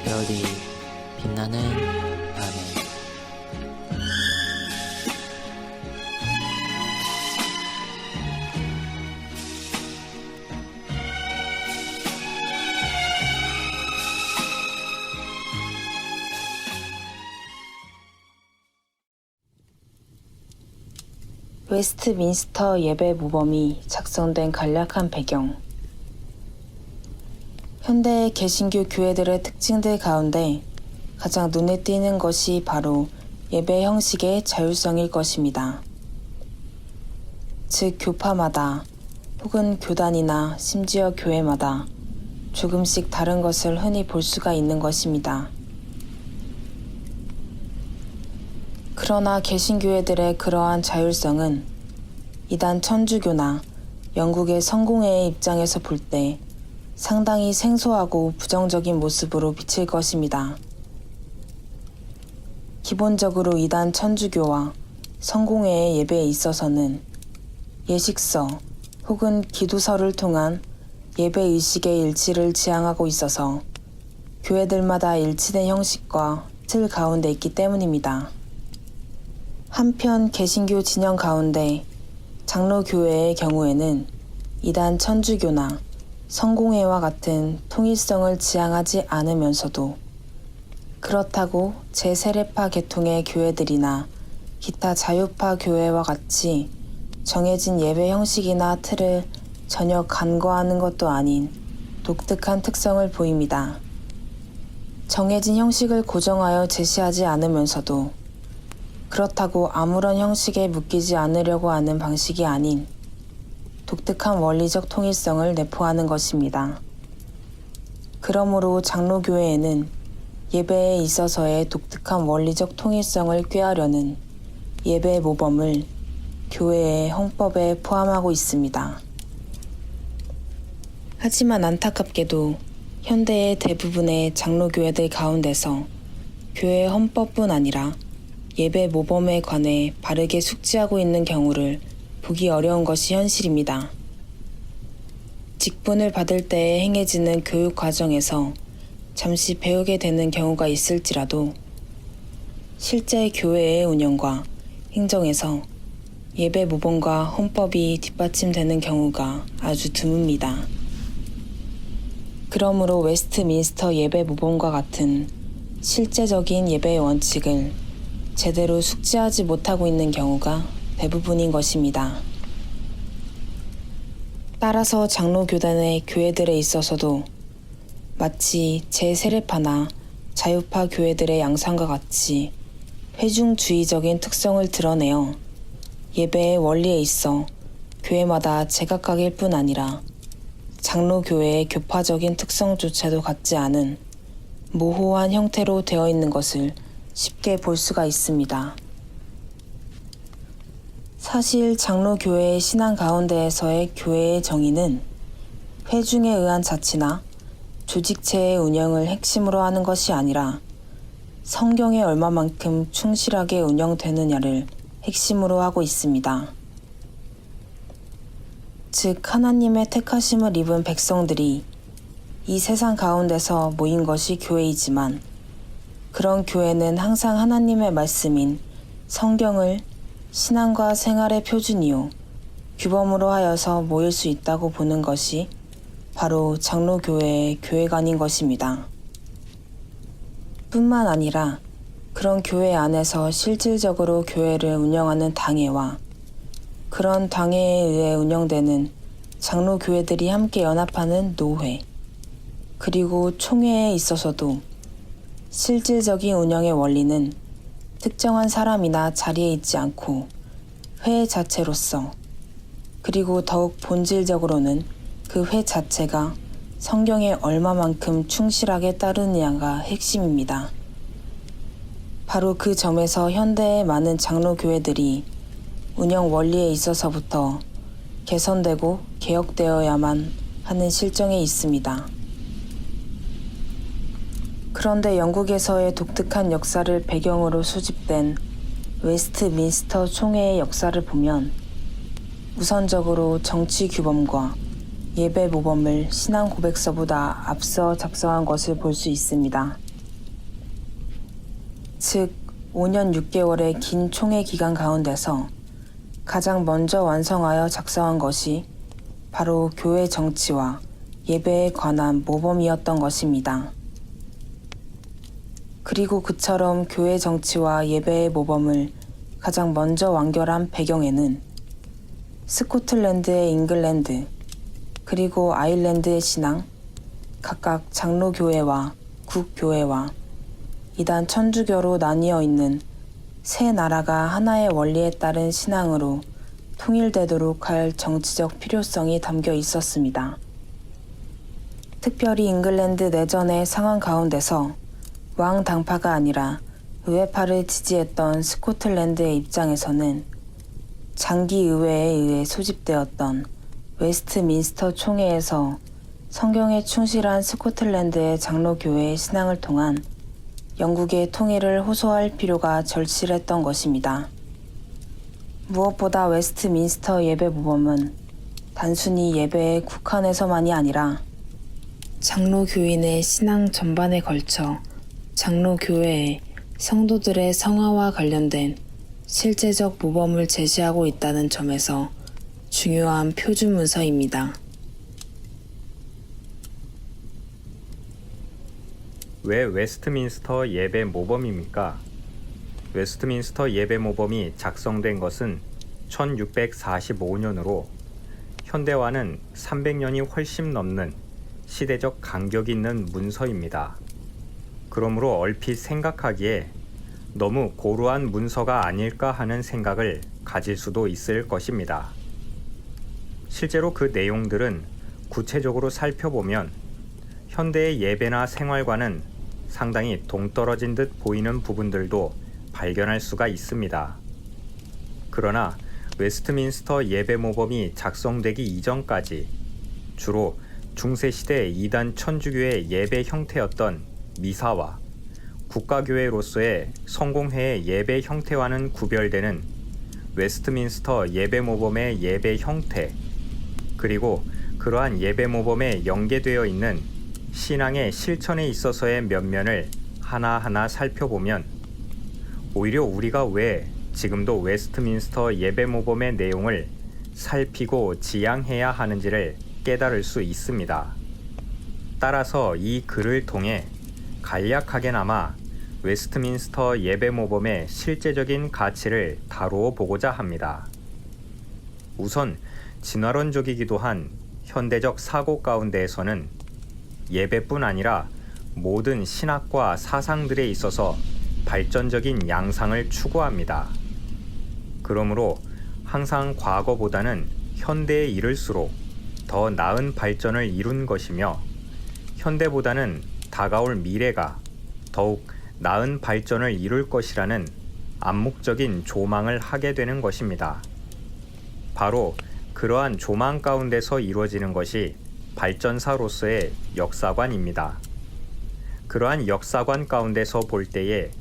별이 빛나는 밤에 웨스트민스터 예배 모범이 작성된 간략한 배경. 현대의 개신교 교회들의 특징들 가운데 가장 눈에 띄는 것이 바로 예배 형식의 자율성일 것입니다. 즉, 교파마다 혹은 교단이나 심지어 교회마다 조금씩 다른 것을 흔히 볼 수가 있는 것입니다. 그러나 개신교회들의 그러한 자율성은 이단 천주교나 영국의 성공회의 입장에서 볼 때 상당히 생소하고 부정적인 모습으로 비칠 것입니다. 기본적으로 이단 천주교와 성공회의 예배에 있어서는 예식서 혹은 기도서를 통한 예배 의식의 일치를 지향하고 있어서 교회들마다 일치된 형식과 틀 가운데 있기 때문입니다. 한편 개신교 진영 가운데 장로교회의 경우에는 이단 천주교나 성공회와 같은 통일성을 지향하지 않으면서도 그렇다고 제세례파 계통의 교회들이나 기타 자유파 교회와 같이 정해진 예배 형식이나 틀을 전혀 간과하는 것도 아닌 독특한 특성을 보입니다. 정해진 형식을 고정하여 제시하지 않으면서도 그렇다고 아무런 형식에 묶이지 않으려고 하는 방식이 아닌 독특한 원리적 통일성을 내포하는 것입니다. 그러므로 장로교회에는 예배에 있어서의 독특한 원리적 통일성을 꾀하려는 예배 모범을 교회의 헌법에 포함하고 있습니다. 하지만 안타깝게도 현대의 대부분의 장로교회들 가운데서 교회 헌법뿐 아니라 예배 모범에 관해 바르게 숙지하고 있는 경우를 보기 어려운 것이 현실입니다. 직분을 받을 때에 행해지는 교육 과정에서 잠시 배우게 되는 경우가 있을지라도 실제 교회의 운영과 행정에서 예배 모범과 헌법이 뒷받침되는 경우가 아주 드뭅니다. 그러므로 웨스트민스터 예배 모범과 같은 실제적인 예배의 원칙을 제대로 숙지하지 못하고 있는 경우가 대부분인 것입니다. 따라서 장로교단의 교회들에 있어서도 마치 제세례파나 자유파 교회들의 양상과 같이 회중주의적인 특성을 드러내어 예배의 원리에 있어 교회마다 제각각일 뿐 아니라 장로교회의 교파적인 특성조차도 갖지 않은 모호한 형태로 되어 있는 것을 쉽게 볼 수가 있습니다. 사실 장로교회의 신앙 가운데에서의 교회의 정의는 회중에 의한 자치나 조직체의 운영을 핵심으로 하는 것이 아니라 성경에 얼마만큼 충실하게 운영되느냐를 핵심으로 하고 있습니다. 즉, 하나님의 택하심을 입은 백성들이 이 세상 가운데서 모인 것이 교회이지만 그런 교회는 항상 하나님의 말씀인 성경을 신앙과 생활의 표준이요 규범으로 하여서 모일 수 있다고 보는 것이 바로 장로교회의 교회관인 것입니다. 뿐만 아니라 그런 교회 안에서 실질적으로 교회를 운영하는 당회와 그런 당회에 의해 운영되는 장로교회들이 함께 연합하는 노회, 그리고 총회에 있어서도 실질적인 운영의 원리는 특정한 사람이나 자리에 있지 않고 회 자체로서, 그리고 더욱 본질적으로는 그 회 자체가 성경에 얼마만큼 충실하게 따르느냐가 핵심입니다. 바로 그 점에서 현대의 많은 장로교회들이 운영 원리에 있어서부터 개선되고 개혁되어야만 하는 실정에 있습니다. 그런데 영국에서의 독특한 역사를 배경으로 수집된 웨스트민스터 총회의 역사를 보면 우선적으로 정치 규범과 예배 모범을 신앙 고백서보다 앞서 작성한 것을 볼 수 있습니다. 즉 5년 6개월의 긴 총회 기간 가운데서 가장 먼저 완성하여 작성한 것이 바로 교회 정치와 예배에 관한 모범이었던 것입니다. 그리고 그처럼 교회 정치와 예배의 모범을 가장 먼저 완결한 배경에는 스코틀랜드의 잉글랜드, 그리고 아일랜드의 신앙, 각각 장로교회와 국교회와 이단 천주교로 나뉘어 있는 세 나라가 하나의 원리에 따른 신앙으로 통일되도록 할 정치적 필요성이 담겨 있었습니다. 특별히 잉글랜드 내전의 상황 가운데서 왕 당파가 아니라 의회파를 지지했던 스코틀랜드의 입장에서는 장기 의회에 의해 소집되었던 웨스트민스터 총회에서 성경에 충실한 스코틀랜드의 장로교회의 신앙을 통한 영국의 통일을 호소할 필요가 절실했던 것입니다. 무엇보다 웨스트민스터 예배 모범은 단순히 예배에 국한해서만이 아니라 장로교인의 신앙 전반에 걸쳐 장로교회에 성도들의 성화와 관련된 실제적 모범을 제시하고 있다는 점에서 중요한 표준 문서입니다. 왜 웨스트민스터 예배 모범입니까? 웨스트민스터 예배 모범이 작성된 것은 1645년으로 현대와는 300년이 훨씬 넘는 시대적 간격이 있는 문서입니다. 그러므로 얼핏 생각하기에 너무 고루한 문서가 아닐까 하는 생각을 가질 수도 있을 것입니다. 실제로 그 내용들은 구체적으로 살펴보면 현대의 예배나 생활과는 상당히 동떨어진 듯 보이는 부분들도 발견할 수가 있습니다. 그러나 웨스트민스터 예배 모범이 작성되기 이전까지 주로 중세시대 이단 천주교의 예배 형태였던 미사와 국가교회로서의 성공회의 예배 형태와는 구별되는 웨스트민스터 예배 모범의 예배 형태, 그리고 그러한 예배 모범에 연계되어 있는 신앙의 실천에 있어서의 면면을 하나하나 살펴보면 오히려 우리가 왜 지금도 웨스트민스터 예배 모범의 내용을 살피고 지향해야 하는지를 깨달을 수 있습니다. 따라서 이 글을 통해 간략하게나마 웨스트민스터 예배 모범의 실제적인 가치를 다루어 보고자 합니다. 우선 진화론적이기도 한 현대적 사고 가운데에서는 예배뿐 아니라 모든 신학과 사상들에 있어서 발전적인 양상을 추구합니다. 그러므로 항상 과거보다는 현대에 이를수록 더 나은 발전을 이룬 것이며 현대보다는 다가올 미래가 더욱 나은 발전을 이룰 것이라는 암묵적인 조망을 하게 되는 것입니다. 바로 그러한 조망 가운데서 이루어지는 것이 발전사로서의 역사관입니다. 그러한 역사관 가운데서 볼 때에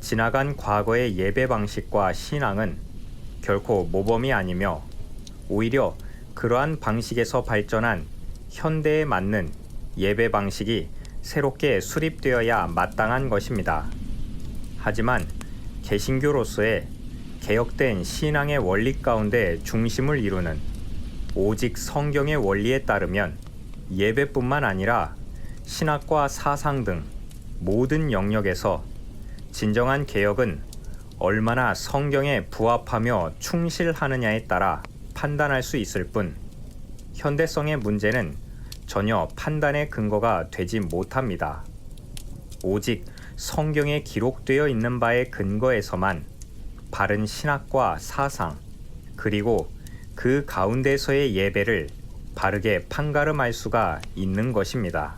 지나간 과거의 예배 방식과 신앙은 결코 모범이 아니며 오히려 그러한 방식에서 발전한 현대에 맞는 예배 방식이 새롭게 수립되어야 마땅한 것입니다. 하지만 개신교로서의 개혁된 신앙의 원리 가운데 중심을 이루는 오직 성경의 원리에 따르면 예배뿐만 아니라 신학과 사상 등 모든 영역에서 진정한 개혁은 얼마나 성경에 부합하며 충실하느냐에 따라 판단할 수 있을 뿐 현대성의 문제는 전혀 판단의 근거가 되지 못합니다. 오직 성경에 기록되어 있는 바의 근거에서만 바른 신학과 사상, 그리고 그 가운데서의 예배를 바르게 판가름할 수가 있는 것입니다.